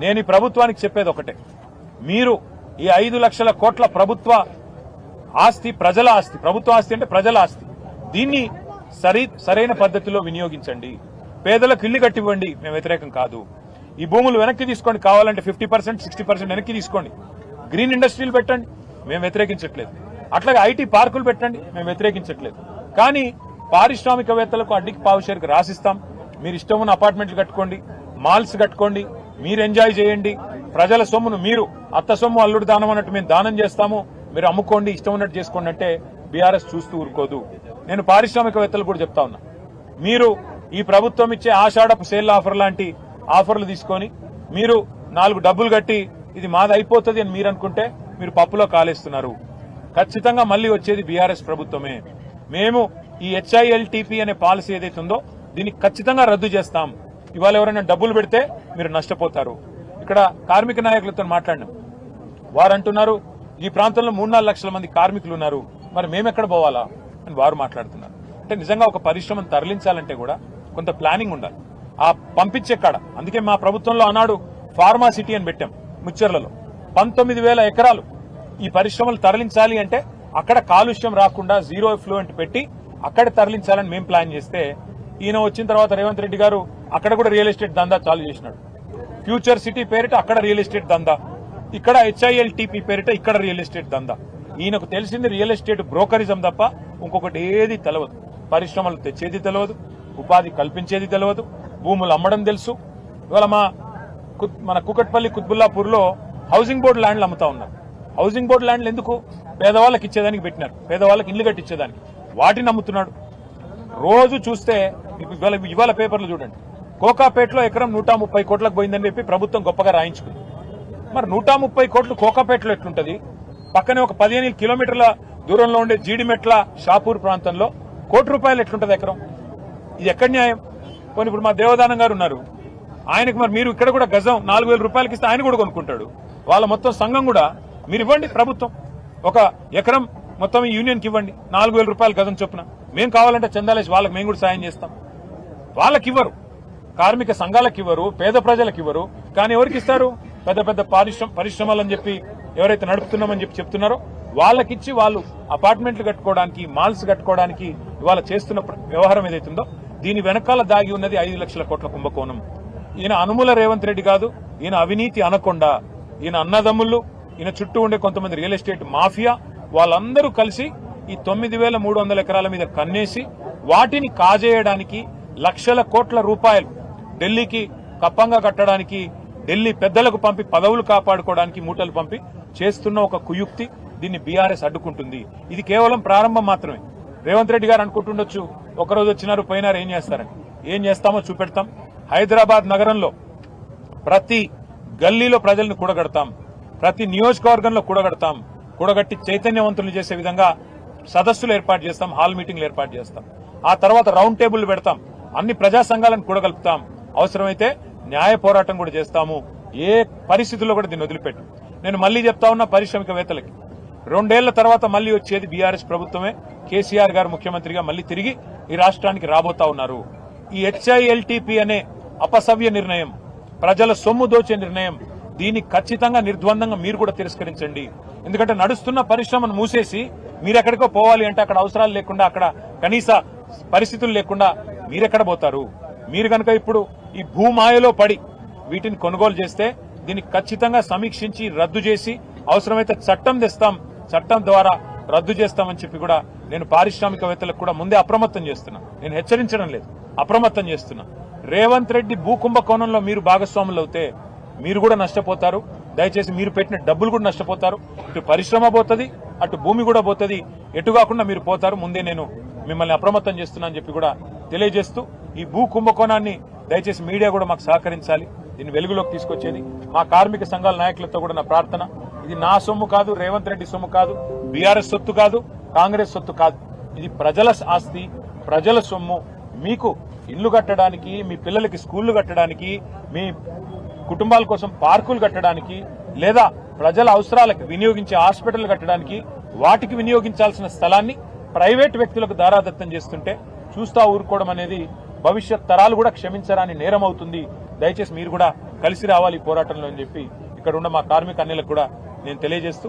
నేను ఈ ప్రభుత్వానికి చెప్పేది ఒకటే, మీరు ఈ 5 లక్షల కోట్ల ప్రభుత్వ ఆస్తి ప్రజల ఆస్తి, ప్రభుత్వ ఆస్తి అంటే ప్రజల ఆస్తి, దీన్ని సరైన పద్ధతిలో వినియోగించండి. పేదలకు ఇల్లు కట్టివ్వండి, మేము వ్యతిరేకం కాదు. ఈ భూములు వెనక్కి తీసుకోండి, కావాలంటే 50%, 60% వెనక్కి తీసుకోండి. గ్రీన్ ఇండస్ట్రీలు పెట్టండి, మేము వ్యతిరేకించట్లేదు. అట్లాగే ఐటీ పార్కులు పెట్టండి, మేము వ్యతిరేకించట్లేదు. కానీ పారిశ్రామికవేత్తలకు అడ్డికి పావుషేరుకు రాసిస్తాం. మీరు ఇష్టం ఉన్న అపార్ట్మెంట్లు కట్టుకోండి, మాల్స్ కట్టుకోండి, మీరు ఎంజాయ్ చేయండి. ప్రజల సొమ్మును మీరు అత్త సొమ్ము అల్లుడు దానం అన్నట్టు మేము దానం చేస్తాము, మీరు అమ్ముకోండి, ఇష్టం ఉన్నట్టు చేసుకోండి అంటే బీఆర్ఎస్ చూస్తూ ఊరుకోదు. నేను పారిశ్రామికవేత్తలు కూడా చెప్తా ఉన్నా, మీరు ఈ ప్రభుత్వం ఇచ్చే ఆషాఢపు సేల్ ఆఫర్ లాంటి ఆఫర్లు తీసుకొని మీరు 4 డబ్బులు కట్టి ఇది మాది అయిపోతుంది అని మీరు అనుకుంటే మీరు పప్పులో కాలేస్తున్నారు. ఖచ్చితంగా మళ్లీ వచ్చేది బీఆర్ఎస్ ప్రభుత్వమే. మేము ఈ HILTP అనే పాలసీ ఏదైతే ఉందో దీన్ని ఖచ్చితంగా రద్దు చేస్తాం. ఇవాళ ఎవరైనా డబ్బులు పెడితే మీరు నష్టపోతారు. ఇక్కడ కార్మిక నాయకులతో మాట్లాడినాం, వారు అంటున్నారు ఈ ప్రాంతంలో 3-4 లక్షల మంది కార్మికులు ఉన్నారు, మరి మేమెక్కడ పోవాలా అని వారు మాట్లాడుతున్నారు. అంటే నిజంగా ఒక పరిశ్రమను తరలించాలంటే కూడా కొంత ప్లానింగ్ ఉండాలి. ఆ పంపించే కాడ, అందుకే మా ప్రభుత్వంలో ఆనాడు ఫార్మా సిటీ అని పెట్టాం ముచ్చెర్లలో. 19,000 ఎకరాలు ఈ పరిశ్రమలు తరలించాలి అంటే అక్కడ కాలుష్యం రాకుండా జీరో ఎఫ్లూయెంట్ పెట్టి అక్కడ తరలించాలని మేము ప్లాన్ చేస్తే, ఈయన వచ్చిన తర్వాత రేవంత్ రెడ్డి గారు అక్కడ కూడా రియల్ ఎస్టేట్ దందా చాలు చేసినాడు. ఫ్యూచర్ సిటీ పేరిట అక్కడ రియల్ ఎస్టేట్ దందా, ఇక్కడ HILTP పేరిట ఇక్కడ రియల్ ఎస్టేట్ దందా. ఈయనకు తెలిసింది రియల్ ఎస్టేట్ బ్రోకరిజం తప్ప ఇంకొకటి ఏది తెలియదు. పరిశ్రమలు తెచ్చేది తెలియదు, ఉపాధి కల్పించేది తెలియదు, భూములు అమ్మడం తెలుసు. ఇవాళ మన కుకట్పల్లి కుత్బుల్లాపూర్లో హౌసింగ్ బోర్డు ల్యాండ్లు అమ్ముతా ఉన్నారు. హౌసింగ్ బోర్డు ల్యాండ్లు ఎందుకు? పేదవాళ్ళకి ఇచ్చేదానికి పెట్టినారు, పేదవాళ్ళకి ఇల్లు కట్టించేదానికి. వాటిని అమ్ముతున్నాడు. రోజు చూస్తే ఇవాళ పేపర్లు చూడండి, కోకాపేటలో ఎకరం 130 కోట్లకు పోయిందని చెప్పి ప్రభుత్వం గొప్పగా రాయించుకుంది. మరి 130 కోట్లు కోకాపేటలో ఎట్లుంటది? పక్కనే ఒక 15 కిలోమీటర్ల దూరంలో ఉండే జీడిమెట్ల షాపూర్ ప్రాంతంలో ₹1 ఎట్లుంటది ఎకరం? ఇది ఎక్కడ న్యాయం? పోనీ ఇప్పుడు మా దేవదానం గారు ఉన్నారు, ఆయనకు మరి మీరు ఇక్కడ కూడా గజం 4,000 రూపాయలకి ఇస్తే ఆయన కూడా కొనుక్కుంటాడు. వాళ్ళ మొత్తం సంఘం కూడా మీరు ఇవ్వండి, ప్రభుత్వం ఒక ఎకరం మొత్తం ఈ యూనియన్కి ఇవ్వండి, 4,000 రూపాయలు గజం చొప్పున. మేము కావాలంటే చందాలేసి వాళ్ళకి మేము కూడా సాయం చేస్తాం. వాళ్ళకి ఇవ్వరు, కార్మిక సంఘాలకు ఇవ్వరు, పేద ప్రజలకు ఇవ్వరు. కానీ ఎవరికి ఇస్తారు? పెద్ద పెద్ద పరిశ్రమలు అని చెప్పి ఎవరైతే నడుపుతున్నామని చెప్పి చెప్తున్నారో వాళ్ళకిచ్చి వాళ్ళు అపార్ట్మెంట్లు కట్టుకోవడానికి, మాల్స్ కట్టుకోవడానికి ఇవాళ చేస్తున్న వ్యవహారం ఏదైతుందో దీని వెనకాల దాగి ఉన్నది 5 లక్షల కోట్ల కుంభకోణం. ఈయన అనుముల రేవంత్ రెడ్డి కాదు, ఈయన అవినీతి అనకొండా. ఈయన అన్నదమ్ముళ్ళు, ఈయన చుట్టూ ఉండే కొంతమంది రియల్ ఎస్టేట్ మాఫియా, వాళ్ళందరూ కలిసి ఈ 9,300 ఎకరాల మీద కన్నేసి వాటిని కాజేయడానికి లక్షల కోట్ల రూపాయలు ఢిల్లీకి కప్పంగా కట్టడానికి, ఢిల్లీ పెద్దలకు పంపి పదవులు కాపాడుకోవడానికి మూటలు పంపి చేస్తున్న ఒక కుయుక్తి. దీన్ని బీఆర్ఎస్ అడ్డుకుంటుంది. ఇది కేవలం ప్రారంభం మాత్రమే. రేవంత్ రెడ్డి గారు అనుకుంటుండొచ్చు ఒకరోజు వచ్చినారు పోయినారు ఏం చేస్తారని. ఏం చేస్తామో చూపెడతాం. హైదరాబాద్ నగరంలో ప్రతి గల్లీలో ప్రజలను కూడగడతాం, ప్రతి నియోజకవర్గంలో కూడగడతాం. కూడగట్టి చైతన్యవంతులు చేసే విధంగా సదస్సులు ఏర్పాటు చేస్తాం, హాల్ మీటింగ్లు ఏర్పాటు చేస్తాం. ఆ తర్వాత రౌండ్ టేబుల్ పెడతాం, అన్ని ప్రజా సంఘాలను కూడగలుపుతాం. అవసరమైతే న్యాయ పోరాటం కూడా చేస్తాము. ఏ పరిస్థితుల్లో కూడా దీన్ని వదిలిపెట్టు. నేను మళ్లీ చెప్తా ఉన్నా పారిశ్రామికవేత్తలకి, 2 ఏళ్ల తర్వాత మళ్లీ వచ్చేది బీఆర్ఎస్ ప్రభుత్వమే. కేసీఆర్ గారు ముఖ్యమంత్రిగా మళ్లీ తిరిగి ఈ రాష్ట్రానికి రాబోతా ఉన్నారు. ఈ HILTP అనే అపసవ్య నిర్ణయం, ప్రజల సొమ్ము దోచే నిర్ణయం, దీన్ని ఖచ్చితంగా నిర్ద్వందంగా మీరు కూడా తిరస్కరించండి. ఎందుకంటే నడుస్తున్న పరిశ్రమను మూసేసి మీరెక్కడికో పోవాలి అంటే అక్కడ అవసరాలు లేకుండా, అక్కడ కనీస పరిస్థితులు లేకుండా మీరెక్కడ పోతారు? మీరు కనుక ఇప్పుడు ఈ భూమాయలో పడి వీటిని కొనుగోలు చేస్తే దీన్ని ఖచ్చితంగా సమీక్షించి రద్దు చేసి అవసరమైతే చట్టం తెస్తాం, చట్టం ద్వారా రద్దు చేస్తామని చెప్పి కూడా నేను పారిశ్రామికవేత్తలకు కూడా ముందే అప్రమత్తం చేస్తున్నా. నేను హెచ్చరించడం లేదు, అప్రమత్తం చేస్తున్నా. రేవంత్ రెడ్డి భూకుంభకోణంలో మీరు భాగస్వాములు అవుతే మీరు కూడా నష్టపోతారు. దయచేసి మీరు పెట్టిన డబ్బులు కూడా నష్టపోతారు. ఇటు పరిశ్రమ పోతుంది, అటు భూమి కూడా పోతుంది. ఎటు కాకుండా మీరు పోతారు. ముందే నేను మిమ్మల్ని అప్రమత్తం చేస్తున్నా అని చెప్పి కూడా తెలియజేస్తూ, ఈ భూ కుంభకోణాన్ని దయచేసి మీడియా కూడా మాకు సహకరించాలి. దీన్ని వెలుగులోకి తీసుకొచ్చేది మా కార్మిక సంఘాల నాయకులతో కూడా నా ప్రార్థన. ఇది నా సొమ్ము కాదు, రేవంత్ రెడ్డి సొమ్ము కాదు, బీఆర్ఎస్ సొత్తు కాదు, కాంగ్రెస్ సొత్తు కాదు. ఇది ప్రజల ఆస్తి, ప్రజల సొమ్ము. మీకు ఇల్లు కట్టడానికి, మీ పిల్లలకి స్కూళ్లు కట్టడానికి, మీ కుటుంబాల కోసం పార్కులు కట్టడానికి, లేదా ప్రజల అవసరాలకు వినియోగించే హాస్పిటల్ కట్టడానికి, వాటికి వినియోగించాల్సిన స్థలాన్ని ప్రైవేట్ వ్యక్తులకు దారాదత్తం చేస్తుంటే చూస్తా ఊరుకోవడం అనేది భవిష్యత్ తరాలు కూడా క్షమించరాని నేరం అవుతుంది. దయచేసి మీరు కూడా కలిసి రావాలి ఈ పోరాటంలో అని చెప్పి ఇక్కడ ఉన్న మా కార్మిక అన్యులకు కూడా నేను తెలియజేస్తూ